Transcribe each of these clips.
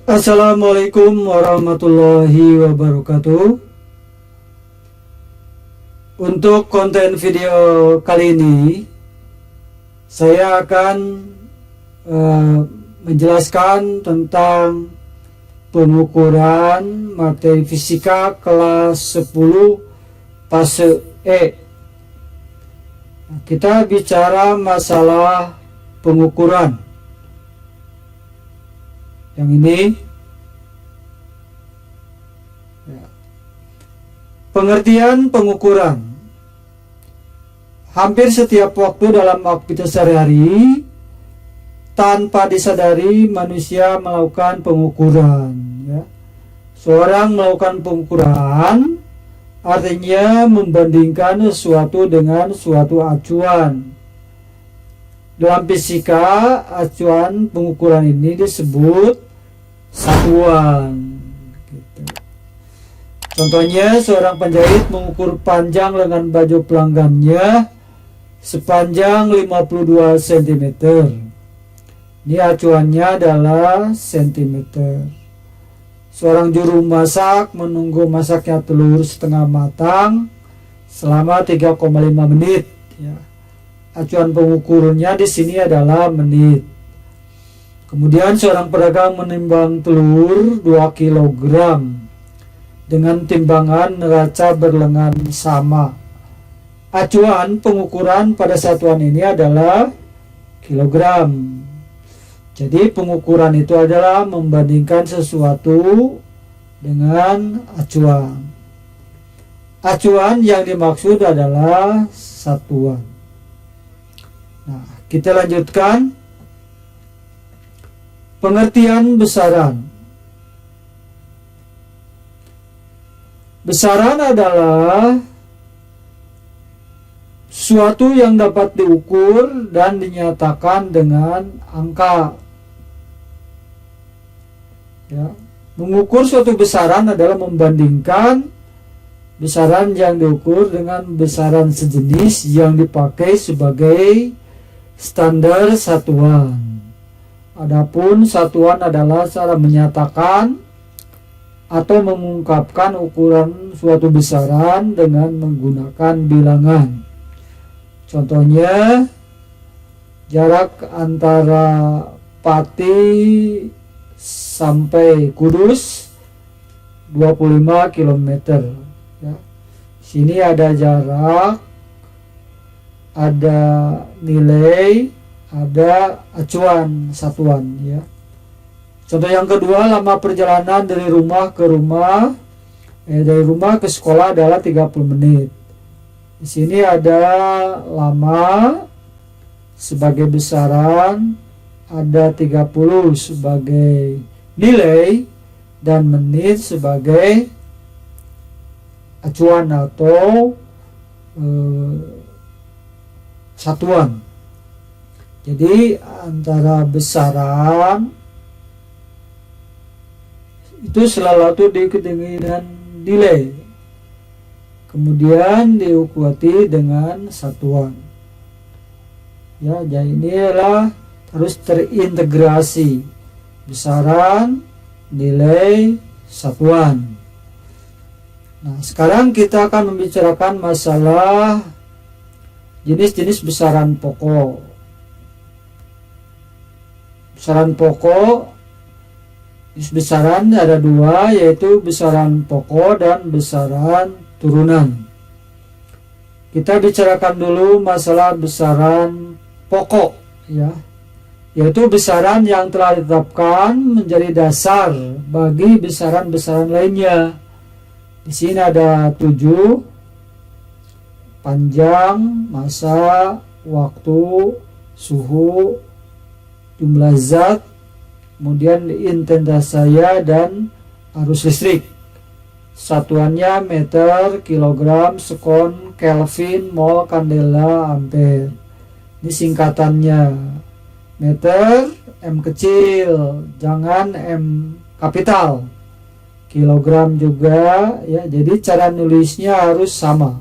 Assalamualaikum warahmatullahi wabarakatuh. Untuk konten video kali ini saya akan menjelaskan tentang pengukuran materi fisika kelas 10 fase E. Kita bicara masalah pengukuran. Yang ini pengertian pengukuran. Hampir setiap waktu dalam aktivitas sehari-hari, tanpa disadari manusia melakukan pengukuran. Seorang melakukan pengukuran artinya membandingkan sesuatu dengan suatu acuan. Dalam fisika, acuan pengukuran ini disebut satuan. Contohnya, seorang penjahit mengukur panjang lengan baju pelanggannya sepanjang 52 cm. Ini acuannya adalah cm. Seorang juru masak menunggu masaknya telur setengah matang selama 3,5 menit. Acuan pengukurnya di sini adalah menit. Kemudian seorang pedagang menimbang telur 2 kg dengan timbangan neraca berlengan sama. Acuan pengukuran pada satuan ini adalah kilogram. Jadi pengukuran itu adalah membandingkan sesuatu dengan acuan. Acuan yang dimaksud adalah satuan. Nah, kita lanjutkan. Pengertian besaran. Besaran adalah sesuatu yang dapat diukur dan dinyatakan dengan angka. Mengukur suatu besaran adalah membandingkan besaran yang diukur dengan besaran sejenis yang dipakai sebagai standar satuan. Adapun satuan adalah cara menyatakan atau mengungkapkan ukuran suatu besaran dengan menggunakan bilangan. Contohnya, jarak antara Pati sampai Kudus 25 km. Sini ada jarak, ada nilai, ada acuan satuan. Contoh yang kedua, lama perjalanan dari rumah ke sekolah adalah 30 menit. Di sini ada lama sebagai besaran, ada 30 sebagai nilai, dan menit sebagai acuan atau satuan. Jadi antara besaran itu selalu diikuti dengan nilai, kemudian diikuti dengan satuan. Jadi ini adalah harus terintegrasi besaran, nilai, satuan. Nah, sekarang kita akan membicarakan masalah jenis-jenis besaran pokok. Besaran pokok, jenis besaran ada dua, yaitu besaran pokok dan besaran turunan. Kita bicarakan dulu masalah besaran pokok, yaitu besaran yang telah ditetapkan menjadi dasar bagi besaran-besaran lainnya. Di sini ada 7: panjang, massa, waktu, suhu, jumlah zat, kemudian intensitas cahaya, dan arus listrik. Satuannya meter, kilogram, sekon, kelvin, mol, kandela, ampere. Ini singkatannya. Meter, M kecil, jangan M kapital. Kilogram juga, jadi cara nulisnya harus sama.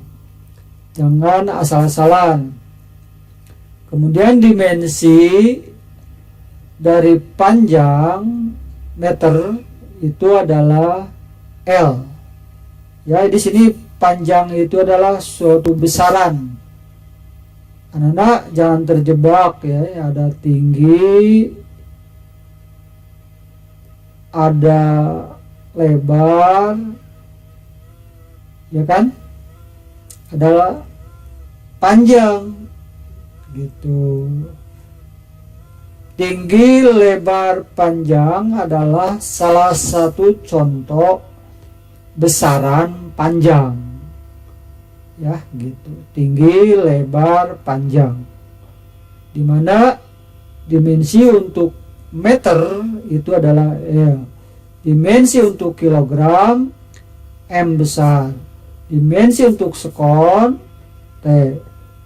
Jangan asal-asalan. Kemudian dimensi dari panjang meter itu adalah L. Ya, di sini panjang itu adalah suatu besaran. Anak-anak jangan terjebak ya, ada tinggi, ada lebar, ya kan? Adalah panjang gitu. Tinggi, lebar, panjang adalah salah satu contoh besaran panjang. Ya, gitu. Tinggi, lebar, panjang. Dimana dimensi untuk meter itu adalah L. Dimensi untuk kilogram M besar. Dimensi untuk sekon T.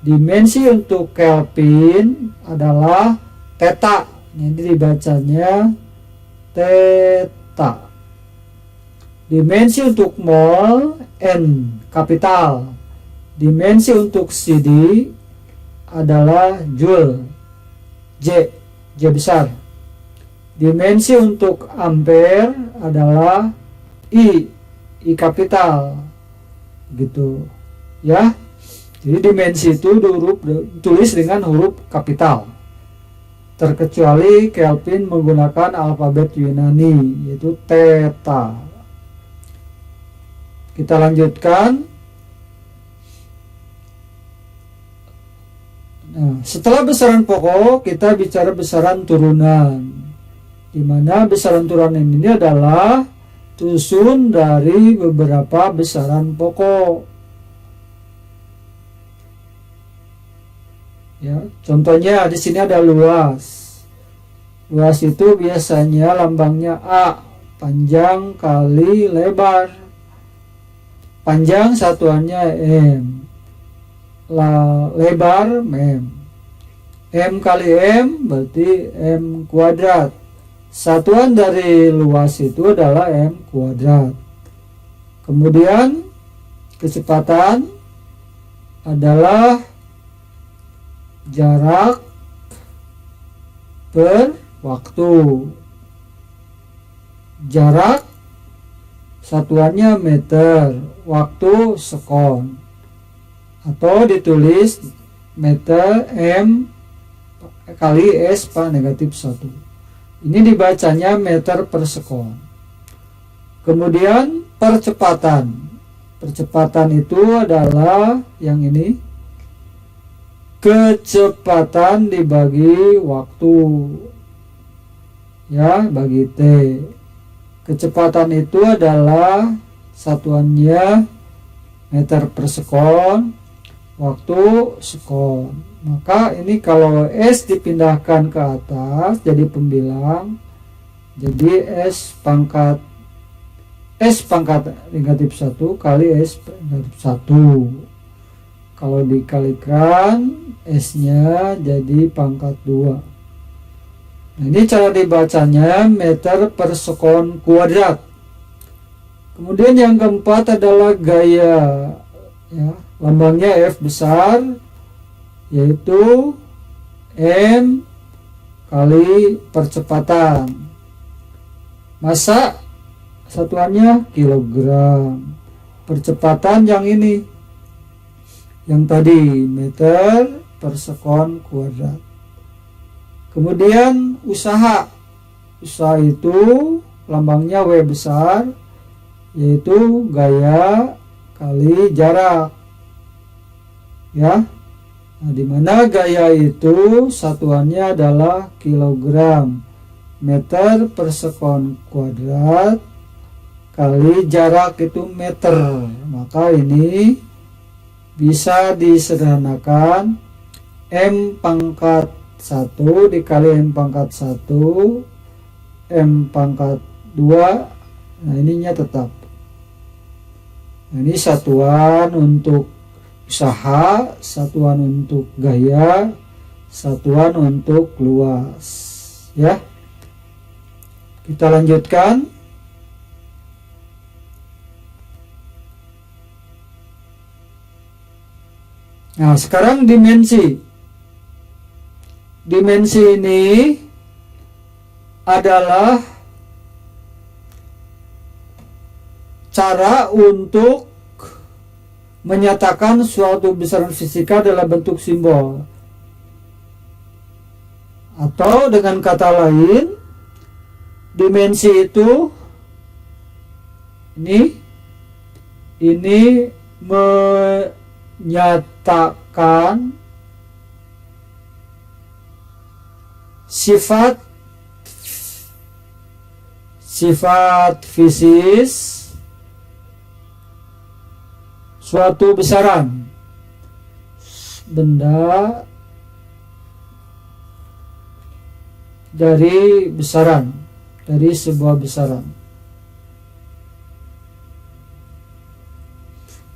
Dimensi untuk Kelvin adalah theta. Ini dibacanya theta. Dimensi untuk mol N kapital. Dimensi untuk CD adalah joule J besar. Dimensi untuk ampere adalah I kapital. Gitu ya. Jadi dimensi itu tulis dengan huruf kapital. Terkecuali Kelvin menggunakan alfabet Yunani yaitu theta. Kita lanjutkan. Nah, setelah besaran pokok kita bicara besaran turunan, di mana besaran turunan ini adalah susun dari beberapa besaran pokok. Ya, contohnya di sini ada luas. Luas itu biasanya lambangnya A, panjang kali lebar. Panjang satuannya M. Lebar M. M kali M berarti M kuadrat. Satuan dari luas itu adalah M kuadrat. Kemudian kecepatan adalah jarak per waktu. Jarak satuannya meter, waktu sekon. Atau ditulis meter M kali S pada negatif 1. Ini dibacanya meter per sekon. Kemudian percepatan. Percepatan itu adalah yang ini. Kecepatan dibagi waktu. Ya, bagi T. Kecepatan itu adalah satuannya meter per sekon, waktu sekon. Maka ini kalau S dipindahkan ke atas jadi pembilang, jadi S pangkat negatif 1 kali S negatif 1. Kalau dikalikan S nya jadi pangkat 2. Nah, ini cara dibacanya meter per sekon kuadrat. Kemudian yang keempat adalah gaya, ya, lambangnya F besar, yaitu M kali percepatan. Massa satuannya kilogram. Percepatan yang ini, yang tadi meter per sekon kuadrat. Kemudian usaha itu lambangnya W besar, yaitu gaya kali jarak. Ya. Nah, di mana gaya itu satuannya adalah kilogram. Meter per sekon kuadrat kali jarak itu meter. Maka ini bisa disederhanakan M pangkat 1 dikali M pangkat 1 M pangkat 2. Nah, ininya tetap. Nah, ini satuan untuk usaha, satuan untuk gaya, satuan untuk luas. Ya, kita lanjutkan. Nah, sekarang dimensi. Dimensi ini adalah cara untuk menyatakan suatu besaran fisika dalam bentuk simbol. Atau dengan kata lain, dimensi itu ini menyatakan sifat fisis suatu besaran benda dari sebuah besaran.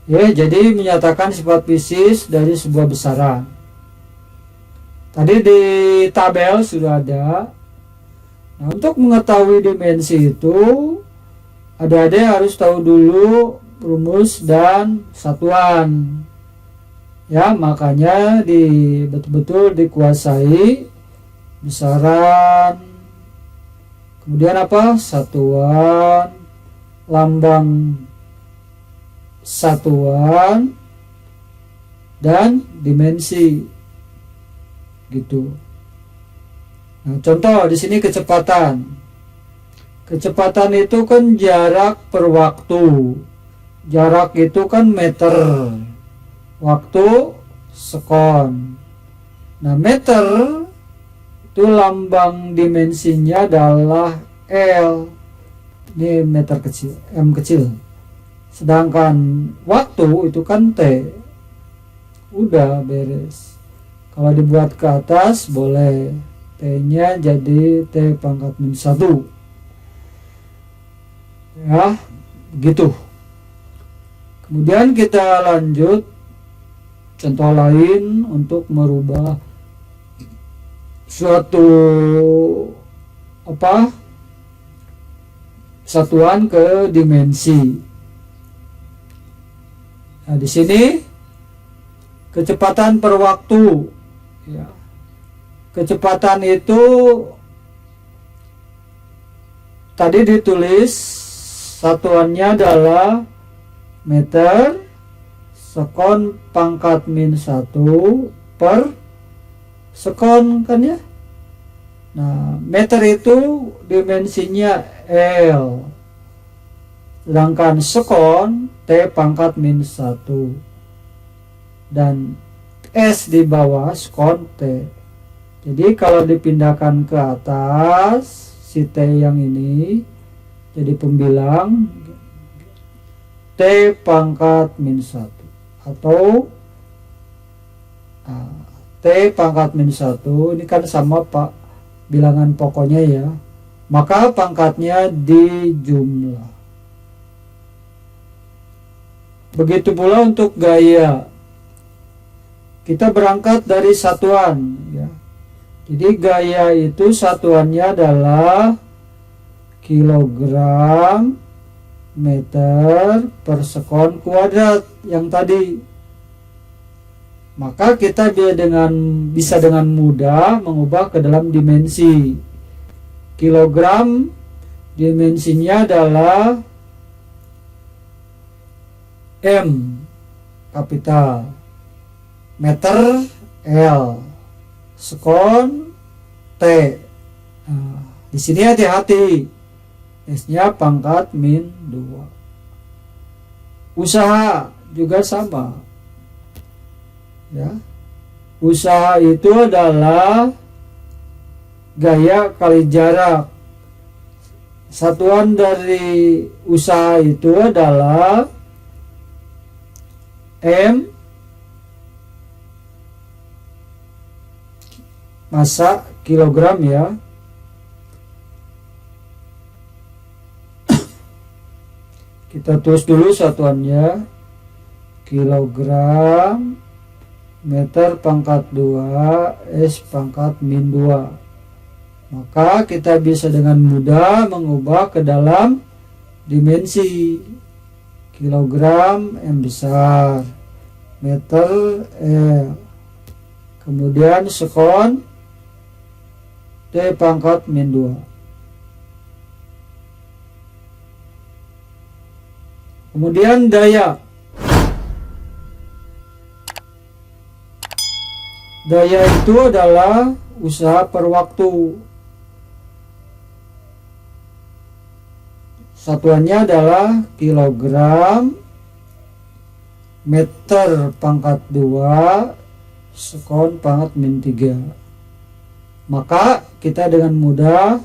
Ya, jadi menyatakan sifat fisis dari sebuah besaran. Tadi di tabel sudah ada. Nah, untuk mengetahui dimensi itu, adik-adik harus tahu dulu rumus dan satuan. Ya, makanya betul-betul dikuasai besaran, kemudian apa? Satuan, lambang satuan, dan dimensi. Gitu. Nah, contoh di sini kecepatan. Kecepatan itu kan jarak per waktu. Jarak itu kan meter. Waktu sekon. Nah, meter itu lambang dimensinya adalah L. Ini meter kecil, M kecil. Sedangkan waktu itu kan T. Udah beres. Kalau dibuat ke atas boleh. T-nya jadi T pangkat min 1. Ya, begitu. Kemudian kita lanjut contoh lain untuk merubah suatu satuan ke dimensi. Nah, di sini kecepatan per waktu. Ya. Kecepatan itu tadi ditulis satuannya adalah meter sekon pangkat min 1 per sekon kan ya. Nah, meter itu dimensinya L, sedangkan sekon T pangkat min 1, dan S di bawah sekon T. Jadi kalau dipindahkan ke atas, si T yang ini jadi pembilang T pangkat min 1 atau T pangkat min 1 ini kan sama Pak bilangan pokoknya ya, maka pangkatnya dijumlah. Begitu pula untuk gaya, kita berangkat dari satuan ya. Jadi gaya itu satuannya adalah kilogram meter per sekon kuadrat yang tadi. Maka kita bisa dengan mudah mengubah ke dalam dimensi. Kilogram dimensinya adalah M kapital, meter L, sekon T. Nah, di sini hati-hati, S-nya pangkat min 2. Usaha juga sama. Ya, usaha itu adalah gaya kali jarak. Satuan dari usaha itu adalah M massa kilogram ya. Kita tulis dulu satuannya, kilogram meter pangkat 2 S pangkat min 2. Maka kita bisa dengan mudah mengubah ke dalam dimensi. Kilogram M besar, meter L, kemudian sekon T pangkat min 2. Kemudian daya. Daya itu adalah usaha per waktu. Satuannya adalah kilogram meter pangkat 2 sekon pangkat min 3. Maka kita dengan mudah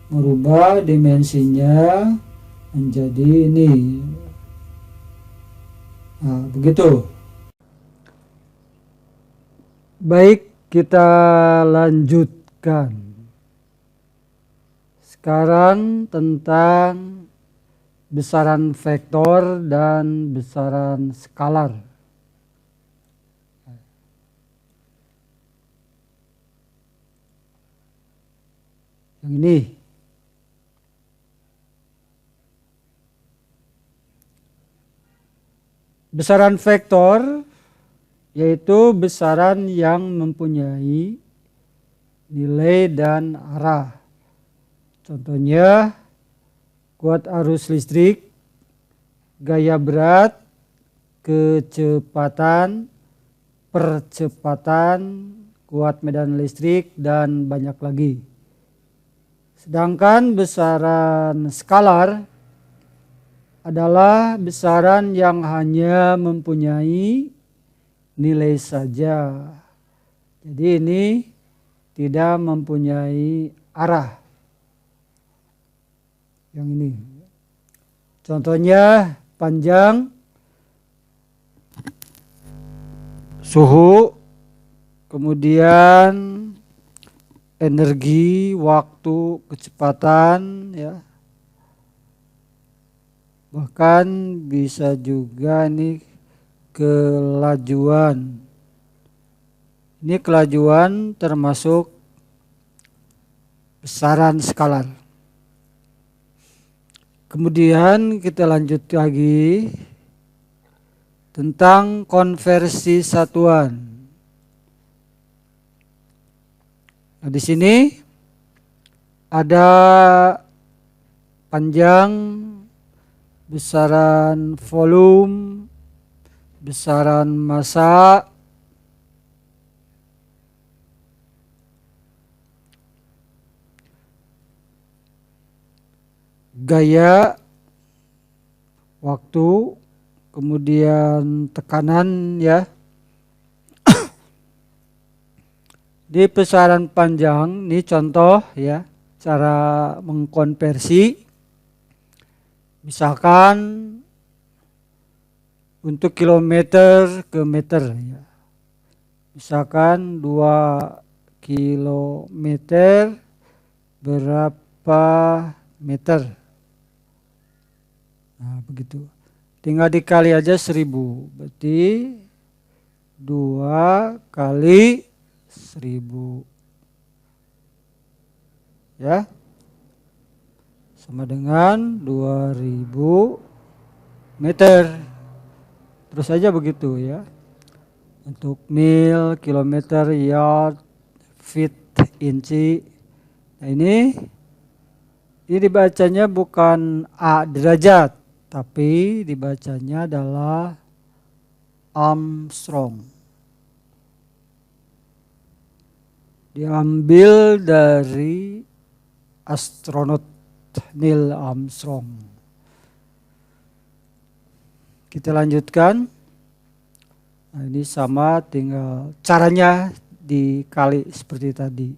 merubah dimensinya menjadi ini. Nah, begitu. Baik, kita lanjutkan. Sekarang tentang besaran vektor dan besaran skalar. Yang ini. Besaran vektor yaitu besaran yang mempunyai nilai dan arah. Contohnya kuat arus listrik, gaya berat, kecepatan, percepatan, kuat medan listrik, dan banyak lagi. Sedangkan besaran skalar adalah besaran yang hanya mempunyai nilai saja. Jadi ini tidak mempunyai arah. Yang ini. Contohnya panjang, suhu, kemudian energi, waktu, kecepatan, ya. Bahkan bisa juga nih kelajuan. Ini kelajuan termasuk besaran skalar. Kemudian kita lanjut lagi tentang konversi satuan. Nah, di sini ada panjang, besaran volume, besaran massa, gaya, waktu, kemudian tekanan, ya. Di besaran panjang, ini contoh ya, cara mengkonversi. Misalkan untuk kilometer ke meter, ya. Misalkan 2 kilometer berapa meter. Nah, begitu. Tinggal dikali aja 1000. Berarti 2 kali 1000. Ya. Sama dengan 2000 meter. Terus saja begitu, ya. Untuk mil, kilometer, yard, feet, inci. Nah, ini dibacanya bukan A derajat, tapi dibacanya adalah Armstrong. Diambil dari astronot Neil Armstrong. Kita lanjutkan. Nah, ini sama, tinggal caranya dikali seperti tadi.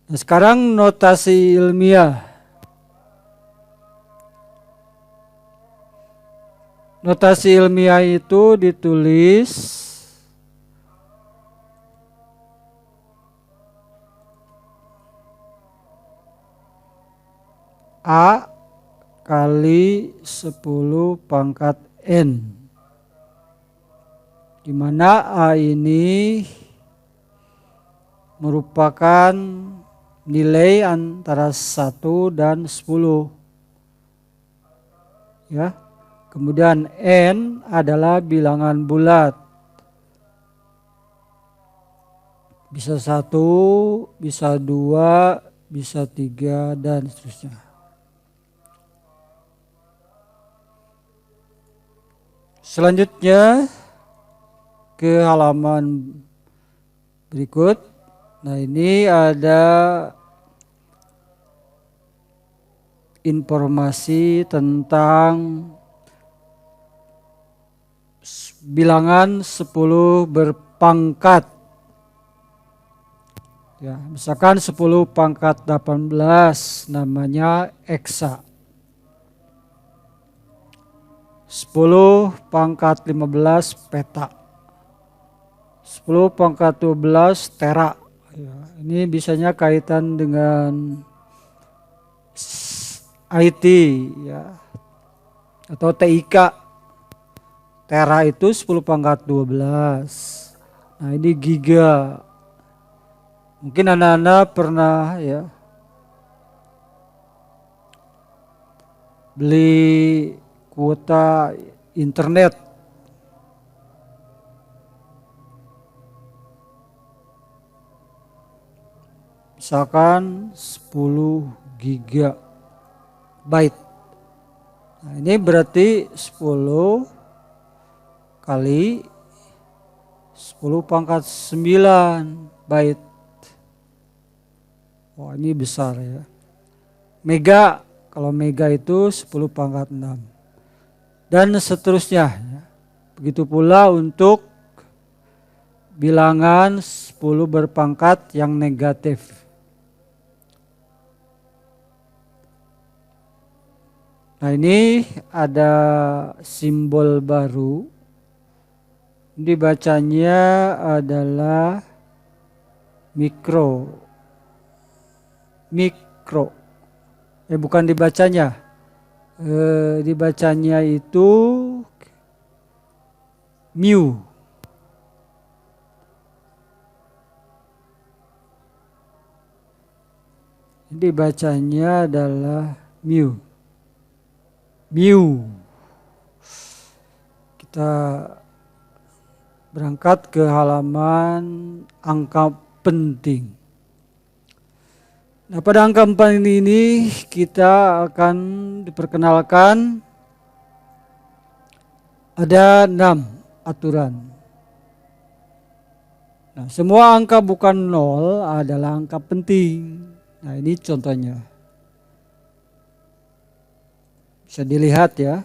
Nah, sekarang notasi ilmiah. Notasi ilmiah itu ditulis A kali 10 pangkat N, di mana A ini merupakan nilai antara 1 dan 10. Ya. Kemudian N adalah bilangan bulat. Bisa 1, bisa 2, bisa 3, dan seterusnya. Selanjutnya ke halaman berikut. Nah, ini ada informasi tentang bilangan 10 berpangkat. Ya, misalkan 10 pangkat 18 namanya eksa. 10 pangkat 15 peta. 10 pangkat 12 tera. Ya, ini biasanya kaitan dengan IT ya, atau TIK. Tera itu 10 pangkat 12. Nah, ini giga. Mungkin anak-anak pernah ya beli kuota internet. Misalkan 10 gigabyte. Nah, ini berarti 10 kali 10 pangkat 9 byte. Wah, ini besar ya. Mega, kalau mega itu 10 pangkat 6. Dan seterusnya. Begitu pula untuk bilangan 10 berpangkat yang negatif. Nah, ini ada simbol baru. Dibacanya adalah mikro. Bukan dibacanya. Dibacanya itu mu. Dibacanya adalah mu. Kita berangkat ke halaman angka penting. Nah, pada angka 4 ini kita akan diperkenalkan ada 6 aturan. Nah, semua angka bukan 0 adalah angka penting. Nah, ini contohnya. Bisa dilihat ya.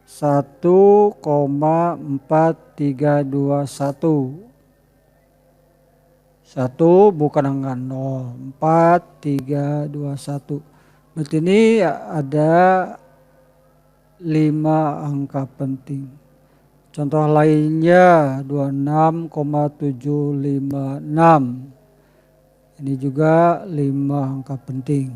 1,4321. 1 bukan angka 0. 4321. Berarti ini ada 5 angka penting. Contoh lainnya 26,756. Ini juga 5 angka penting.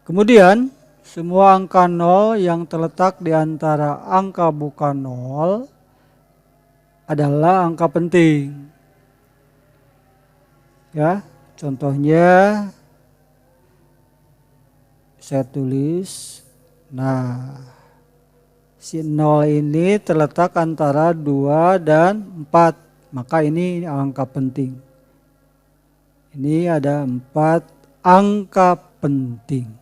Kemudian semua angka 0 yang terletak di antara angka bukan 0 adalah angka penting. Ya, contohnya saya tulis. Nah, si 0 ini terletak antara 2 dan 4. Maka ini angka penting. Ini ada 4 angka penting.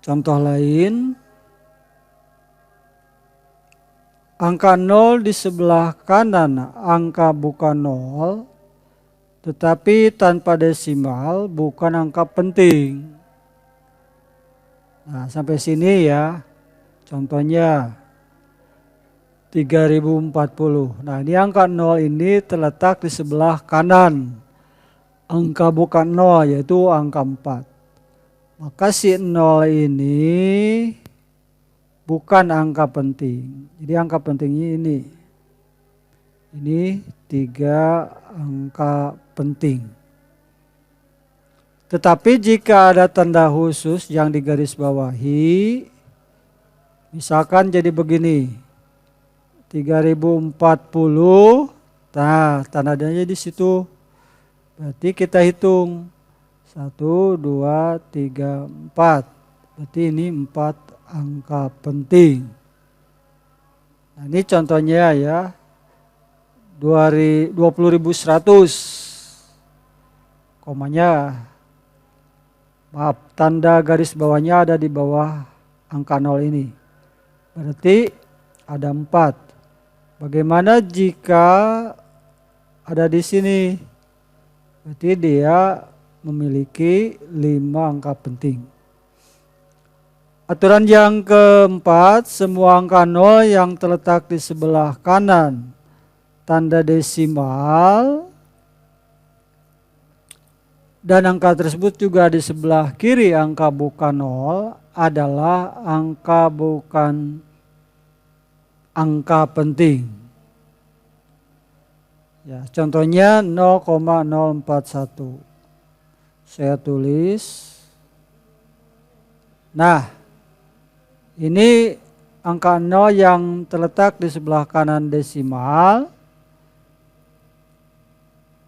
Contoh lain, angka 0 di sebelah kanan angka bukan 0, tetapi tanpa desimal bukan angka penting. Nah, sampai sini ya, contohnya 3040. Nah, ini angka 0 ini terletak di sebelah kanan angka bukan 0, yaitu angka 4. Maka si 0 ini bukan angka penting. Jadi angka pentingnya ini. Ini 3 angka penting. Tetapi jika ada tanda khusus yang digarisbawahi, misalkan jadi begini. 3040. Nah, tandanya di situ. Berarti kita hitung 1, 2, 3, 4. Berarti ini 4 angka penting. Nah, ini contohnya ya, 20.100, komanya, maaf, tanda garis bawahnya ada di bawah angka 0 ini. Berarti ada 4. Bagaimana jika ada di sini? Berarti dia memiliki 5 angka penting. Aturan yang keempat, semua angka 0 yang terletak di sebelah kanan tanda desimal dan angka tersebut juga di sebelah kiri angka bukan 0 adalah angka bukan angka penting. Ya, contohnya 0,041. Saya tulis. Nah, ini angka 0 yang terletak di sebelah kanan desimal.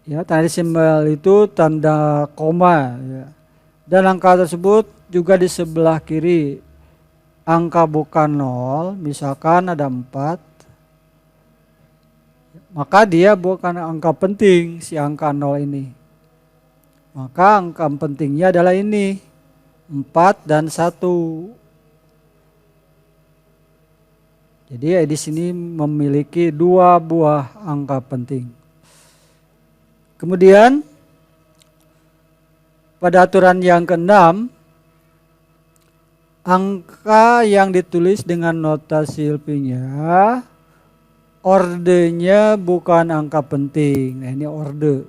Ya, tanda desimal itu tanda koma ya. Dan angka tersebut juga di sebelah kiri angka bukan 0, misalkan ada 4. Maka dia bukan angka penting si angka 0 ini. Maka angka pentingnya adalah ini, 4 dan 1. Jadi di sini memiliki 2 buah angka penting. Kemudian pada aturan yang ke-6, angka yang ditulis dengan notasi ilmiah ordenya bukan angka penting. Nah, ini orde.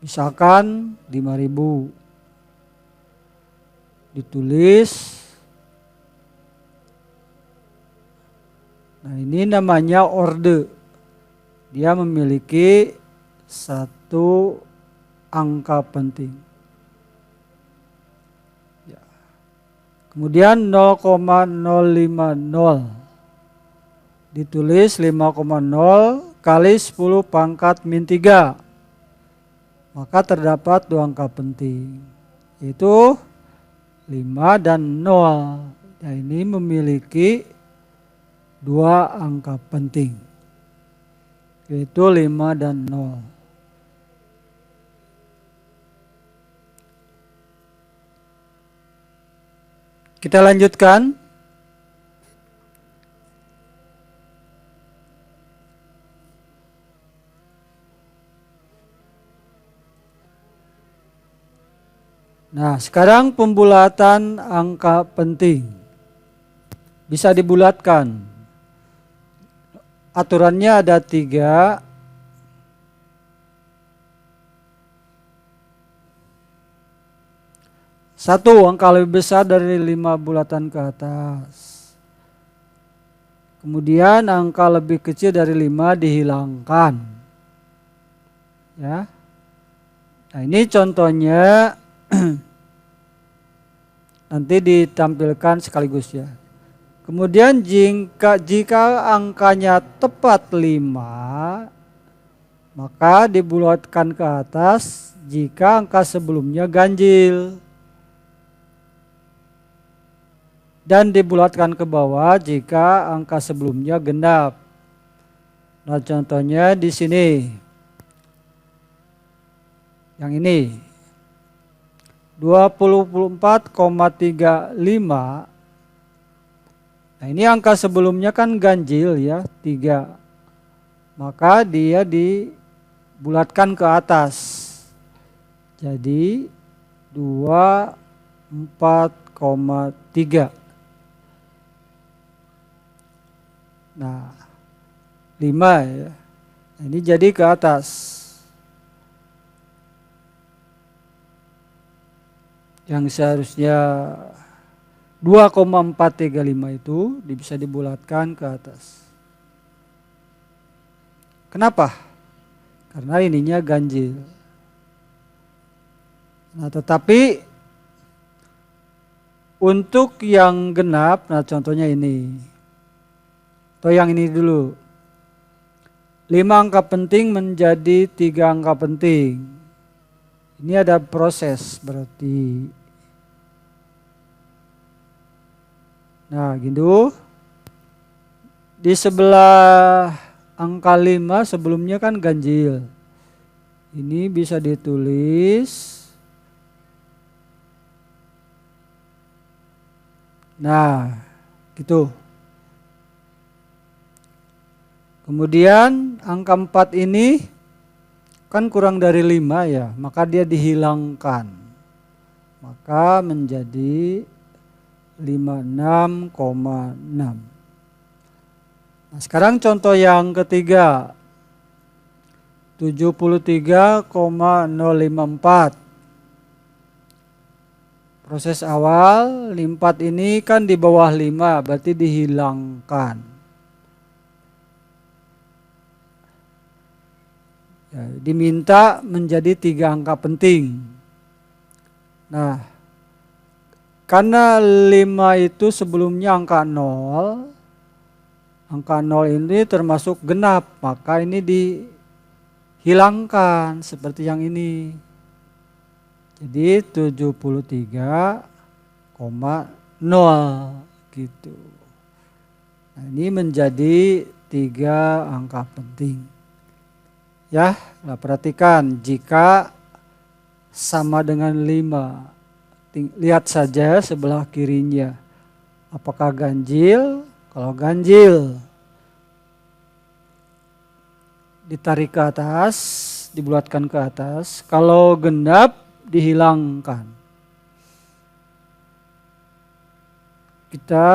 Misalkan 5.000 ditulis. Nah, ini namanya orde. Dia memiliki 1 angka penting. Ya. Kemudian 0,050 ditulis 5,0 kali 10 pangkat min 3. Maka terdapat 2 angka penting, yaitu 5 dan 0. Nah, ini memiliki 2 angka penting, yaitu 5 dan 0. Kita lanjutkan. Nah, sekarang pembulatan angka penting. Bisa dibulatkan. Aturannya ada 3. Satu, angka lebih besar dari 5 bulatan ke atas. Kemudian angka lebih kecil dari 5 dihilangkan. Ya. Nah, ini contohnya nanti ditampilkan sekaligus ya. Kemudian jika angkanya tepat 5, maka dibulatkan ke atas jika angka sebelumnya ganjil. Dan dibulatkan ke bawah jika angka sebelumnya genap. Nah, contohnya di sini. Yang ini. 24,35. Nah, ini angka sebelumnya kan ganjil ya, 3. Maka dia dibulatkan ke atas. Jadi 24,3. Nah, 5 ya. Nah, ini jadi ke atas. Yang seharusnya 2,435 itu bisa dibulatkan ke atas. Kenapa? Karena ininya ganjil. Nah, tetapi untuk yang genap, nah contohnya ini. Atau yang ini dulu. 5 angka penting menjadi 3 angka penting. Ini ada proses berarti. Nah, gitu. Di sebelah angka 5 sebelumnya kan ganjil. Ini bisa ditulis. Nah, gitu. Kemudian angka 4 ini kan kurang dari 5 ya, maka dia dihilangkan. Maka menjadi 56,6. Nah, sekarang contoh yang ketiga. 73,054. Proses awal 4 ini kan di bawah 5, berarti dihilangkan. Ya, diminta menjadi 3 angka penting. Nah, karena 5 itu sebelumnya angka 0, angka 0 ini termasuk genap, maka ini dihilangkan seperti yang ini. Jadi 73,0 gitu. Nah, ini menjadi 3 angka penting. Ya, nah perhatikan jika sama dengan 5. Lihat saja sebelah kirinya. Apakah ganjil? Kalau ganjil ditarik ke atas, dibulatkan ke atas. Kalau genap dihilangkan. Kita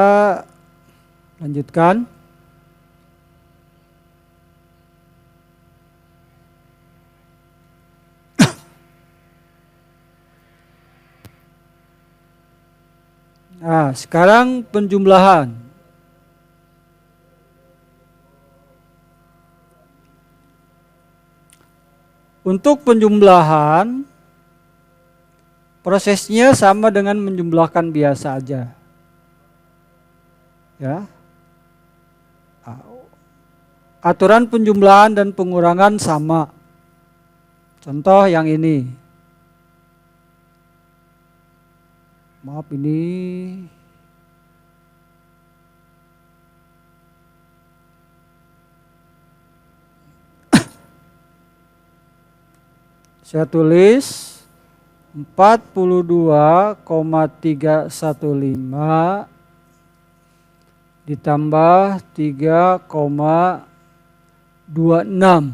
lanjutkan. Nah, sekarang penjumlahan. Untuk penjumlahan, prosesnya sama dengan menjumlahkan biasa aja. Ya. Aturan penjumlahan dan pengurangan sama. Contoh yang ini. Maaf ini. Saya tulis 42,315 ditambah 3,26.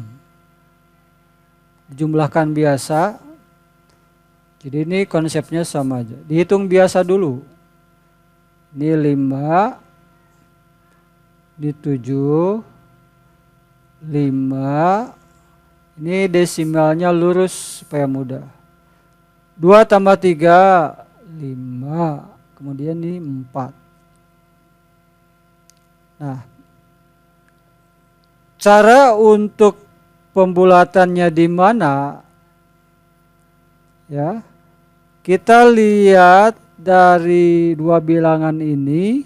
Dijumlahkan biasa. Jadi ini konsepnya sama aja. Dihitung biasa dulu. Ini 5 di 7, 5. Ini desimalnya lurus supaya mudah. 2 tambah 3, 5. Kemudian ini 4. Nah, cara untuk pembulatannya di mana? Ya, kita lihat dari 2 bilangan ini,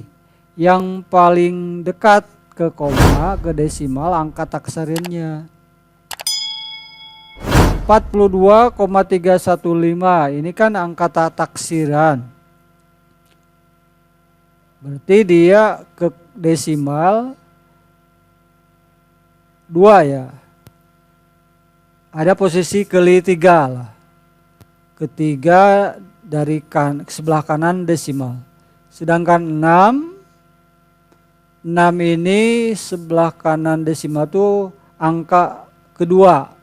yang paling dekat ke koma, ke desimal, angka taksirannya 42,315. Ini kan angka taksiran. Berarti dia ke desimal 2 ya. Ada posisi ketiga lah. Ketiga dari sebelah kanan desimal. Sedangkan 6 ini sebelah kanan desimal itu angka kedua.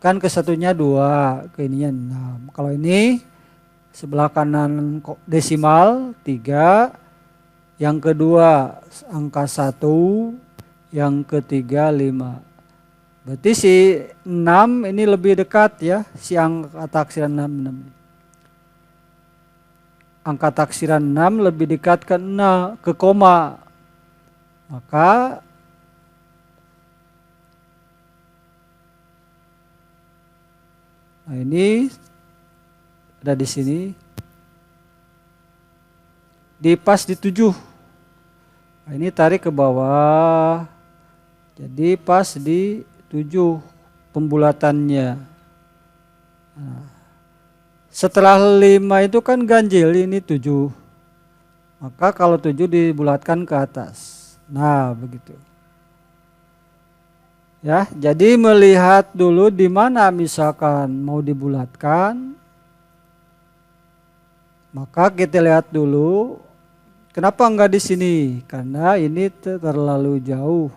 Kan ke satunya 2, ke ininya 6. Kalau ini sebelah kanan desimal 3, yang kedua angka 1, yang ketiga 5. Berarti si 6 ini lebih dekat ya, si angka taksiran 6. Angka taksiran 6 lebih dekat ke koma. Maka nah ini ada di sini. Di pas di 7. Nah, ini tarik ke bawah. Jadi pas di 7 pembulatannya. Nah, setelah 5 itu kan ganjil, ini 7. Maka kalau 7 dibulatkan ke atas. Nah, begitu. Ya, jadi melihat dulu di mana misalkan mau dibulatkan, maka kita lihat dulu kenapa enggak di sini? Karena ini terlalu jauh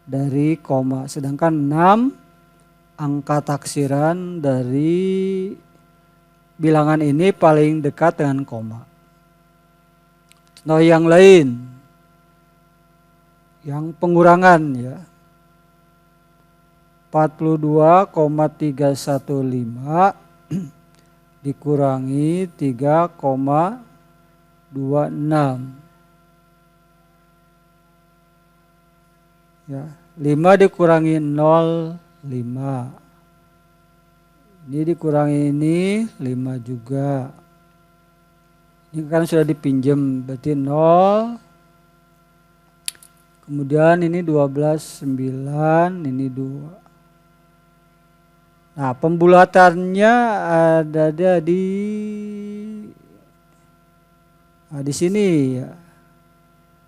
dari koma. Sedangkan 6 angka taksiran dari bilangan ini paling dekat dengan koma. Nah, yang lain, yang pengurangan ya. 42,315 dikurangi 3,26. Ya, 5 dikurangi 0, 5. Ini dikurangi ini 5 juga. Ini kan sudah dipinjam, berarti 0. Kemudian ini 12, 9, ini 2. Nah, pembulatannya ada di sini ya.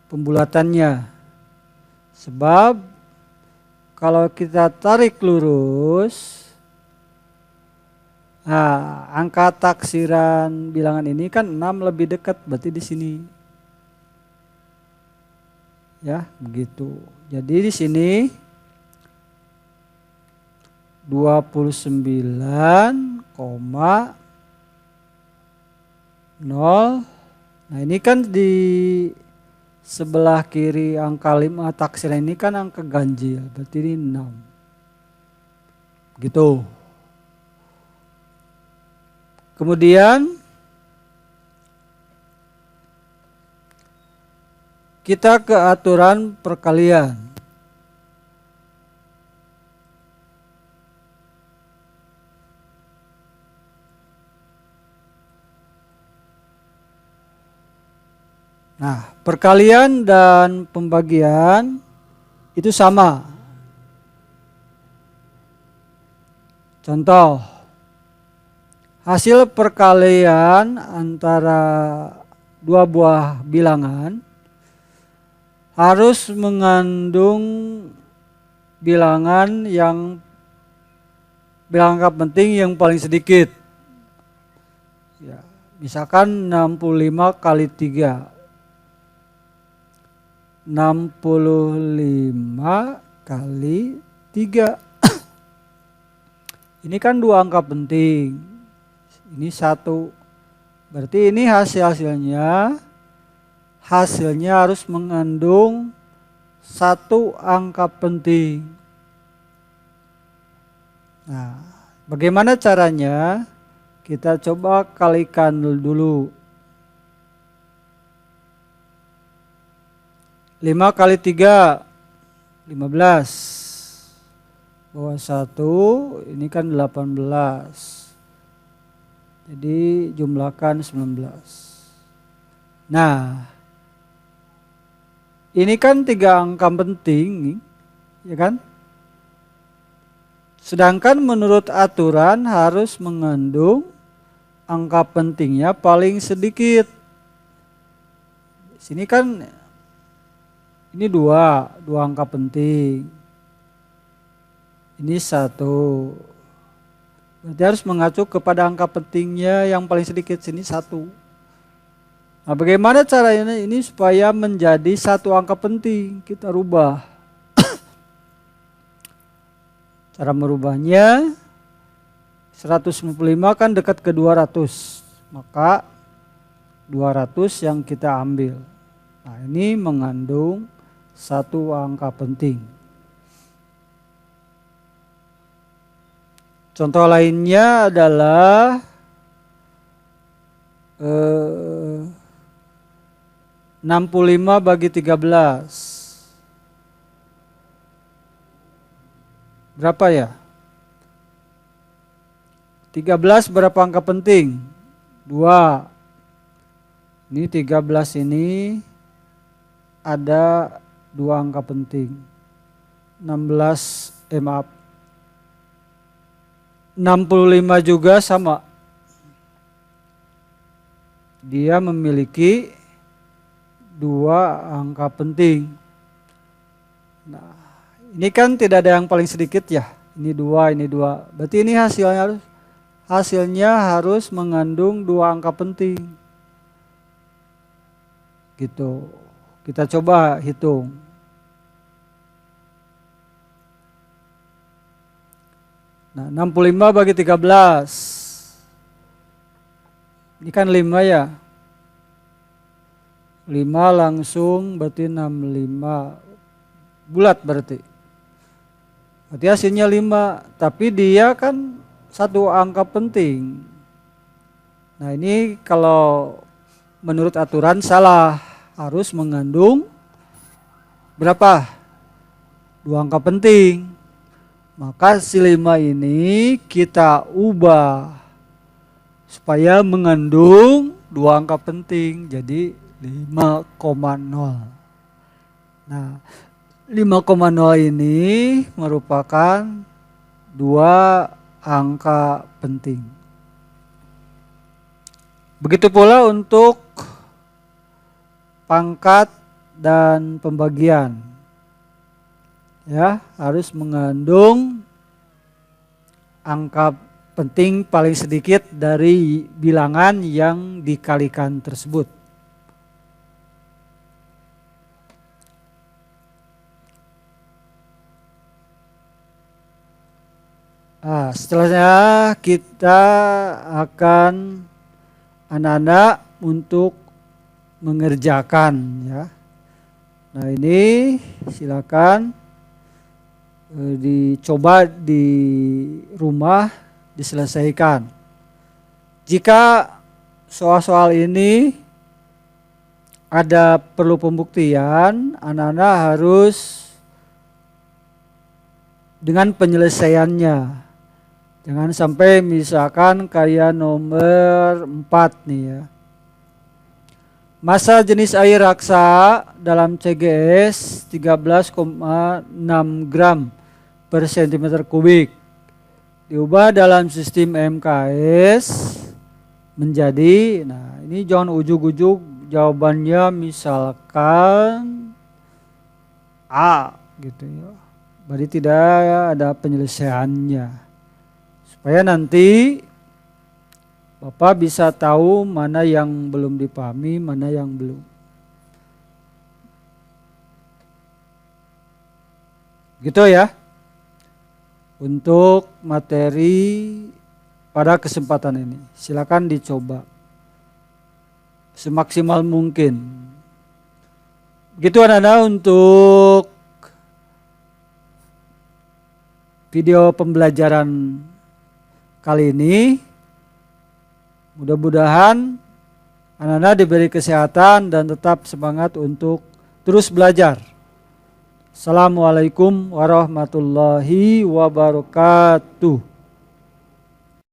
Pembulatannya. Sebab kalau kita tarik lurus, nah, angka taksiran bilangan ini kan 6 lebih dekat, berarti di sini. Ya, begitu. Jadi di sini 29,0. Nah, ini kan di sebelah kiri angka 5 taksiran ini kan angka ganjil, berarti ini 6. Gitu. Kemudian kita ke aturan perkalian. Nah, perkalian dan pembagian itu sama. Contoh, hasil perkalian antara dua buah bilangan harus mengandung bilangan angka penting yang paling sedikit. Ya, misalkan 65 kali 3. 65 kali 3. Ini kan 2 angka penting. Ini 1. Berarti ini hasilnya harus mengandung 1 angka penting. Nah, bagaimana caranya? Kita coba kalikan dulu. 5 kali 3, 15. Bawah 1, ini kan 18. Jadi jumlahkan 19. Nah, ini kan 3 angka penting, ya kan? Sedangkan menurut aturan harus mengandung angka pentingnya paling sedikit. Sini kan ini 2 angka penting. Ini 1. Berarti harus mengacu kepada angka pentingnya yang paling sedikit, sini 1. Nah, bagaimana caranya ini supaya menjadi 1 angka penting? Kita rubah. Cara merubahnya, 155 kan dekat ke 200. Maka 200 yang kita ambil. Nah, ini mengandung 1 angka penting. Contoh lainnya adalah 65 bagi 13. Berapa ya? 13 berapa angka penting? 2. Ini 13 ini ada 2 angka penting. 65 juga sama. Dia memiliki 2 angka penting. Nah, ini kan tidak ada yang paling sedikit ya. Ini 2, ini 2. Berarti ini hasilnya harus mengandung 2 angka penting. Gitu. Kita coba hitung. Nah, 65 bagi 13. Ini kan 5 ya. 5 langsung berarti 65. Bulat berarti. Berarti hasilnya 5. Tapi dia kan 1 angka penting. Nah, ini kalau menurut aturan salah. Harus mengandung berapa? 2 angka penting. Maka si 5 ini kita ubah supaya mengandung 2 angka penting. Jadi 5,0. Nah, 5,0 ini merupakan 2 angka penting. Begitu pula untuk pangkat dan pembagian. Ya, harus mengandung angka penting paling sedikit dari bilangan yang dikalikan tersebut. Nah, setelahnya kita akan anak-anak untuk mengerjakan ya. Nah, ini silakan dicoba di rumah diselesaikan. Jika soal-soal ini ada perlu pembuktian, anak-anak harus dengan penyelesaiannya. Jangan sampai misalkan karya nomor 4 nih ya. Massa jenis air raksa dalam CGS 13,6 gram per cm kubik. Diubah dalam sistem MKS menjadi, nah ini jangan ujuk-ujuk jawabannya misalkan A gitu ya. Berarti tidak ada penyelesaiannya. Supaya nanti Bapak bisa tahu mana yang belum dipahami, mana yang belum. Gitu ya. Untuk materi pada kesempatan ini. Silakan dicoba. Semaksimal mungkin. Begitu anak-anak untuk video pembelajaran kali ini. Mudah-mudahan anak-anak diberi kesehatan dan tetap semangat untuk terus belajar. Assalamualaikum warahmatullahi wabarakatuh.